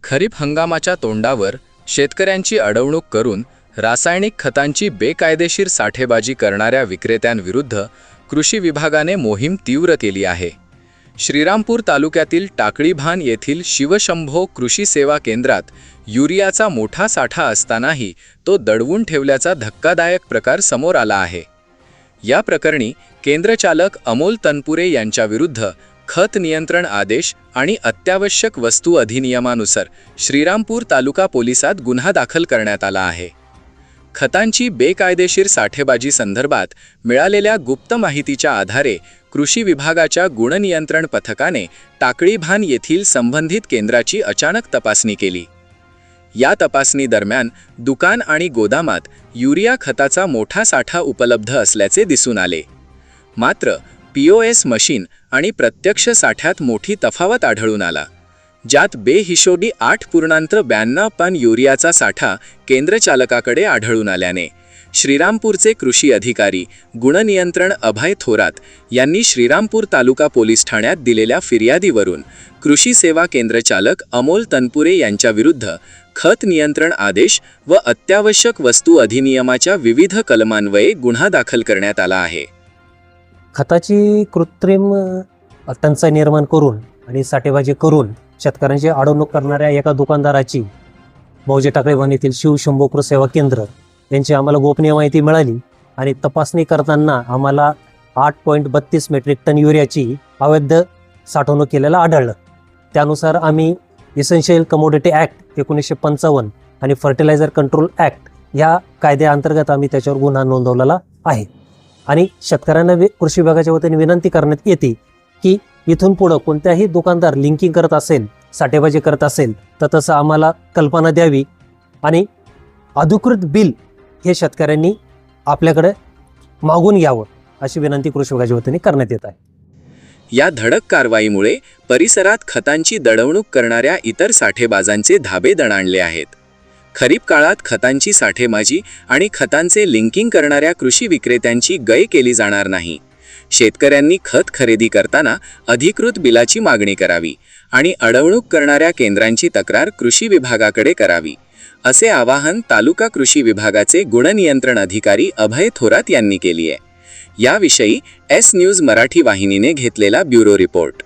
खरीप हंगामाच्या तोंडावर शेतकऱ्यांची अडवणूक करून रासायनिक खतांची बेकायदेशीर साठेबाजी करणाऱ्या विक्रेत्यांविरुद्ध कृषी विभागाने मोहीम तीव्र केली आहे। श्रीरामपूर तालुक्यातील टाकळीभान येथील शिवशंभो कृषी सेवा केंद्रात युरियाचा मोठा साठा असतानाही तो दडवून ठेवल्याचा धक्कादायक प्रकार समोर आला आहे। या प्रकरणी केंद्रचालक अमोल तनपुरे यांच्याविरुद्ध खत नियंत्रण आदेश आणि अत्यावश्यक वस्तू अधिनियमानुसार श्रीरामपूर तालुका पोलिसात गुन्हा दाखल करण्यात आला आहे। खतांची बेकायदेशीर साठेबाजी संदर्भात मिळालेल्या गुप्त माहितीच्या आधारे कृषी विभागाच्या गुणनियंत्रण पथकाने टाकळीभान येथील संबंधित केंद्राची अचानक तपासणी केली। या तपासणी दरम्यान दुकान आणि गोदामात युरिया खताचा मोठा साठा उपलब्ध असल्याचे दिसून आले। मात्र POS मशीन आणि प्रत्यक्ष साठ्यात मोठी तफावत आढळून आला, ज्यात बेहिशोबी 8.92 टन युरियाचा साठा केंद्रचालकाकडे आढळून आल्याने श्रीरामपूरचे कृषी अधिकारी गुणनियंत्रण अभय थोरात यांनी श्रीरामपूर तालुका पोलीस ठाण्यात दिलेल्या फिर्यादीवरून कृषी सेवा केंद्रचालक अमोल तनपुरे यांच्याविरुद्ध खत नियंत्रण आदेश व अत्यावश्यक वस्तू अधिनियमाच्या विविध कलमान्वये गुन्हा दाखल करण्यात आला आहे। खताची कृत्रिम टंचाई निर्माण करून आणि साठेबाजी करून शेतकऱ्यांची अडवणूक करणाऱ्या एका दुकानदाराची मौजे टाकळीभान येथील शिवशंभो कृषी सेवा केंद्र यांची आम्हाला गोपनीय माहिती मिळाली आणि तपासणी करताना आम्हाला 8.32 मेट्रिक टन युरियाची अवैध साठवणूक केलेलं आढळलं। त्यानुसार आम्ही इसेन्शियल कमोडिटी ॲक्ट 1955 आणि फर्टिलायझर कंट्रोल ॲक्ट या कायद्याअंतर्गत आम्ही त्याच्यावर गुन्हा नोंदवलेला आहे। आणि शेतकऱ्यांना कृषी विभागाच्या वतीने विनंती करण्यात येते की इथून पुढं कोणत्याही दुकानदार लिंकिंग करत असेल, साठेबाजी करत असेल तर तसं आम्हाला कल्पना द्यावी आणि अधिकृत बिल हे शेतकऱ्यांनी आपल्याकडे मागून घ्यावं अशी विनंती कृषी विभागाच्या वतीने करण्यात येत आहे। या धडक कारवाईमुळे परिसरात खतांची दडवणूक करणाऱ्या इतर साठेबाजांचे धाबे दणाणले आहेत। खरीप काळात खतांची साठेबाजी आणि खतांचे लिंकिंग करणाऱ्या कृषी विक्रेत्यांची गय केली जाणार नाही। शेतकऱ्यांनी खत खरेदी करताना अधिकृत बिलाची मागणी करावी आणि अडवणूक करणाऱ्या केंद्रांची तक्रार कृषी विभागाकडे करावी, असे आवाहन तालुका कृषी विभागाचे गुणनियंत्रण अधिकारी अभय थोरात यांनी केली आहे। याविषयी S न्यूज मराठी वाहिनीने घेतलेला ब्युरो रिपोर्ट।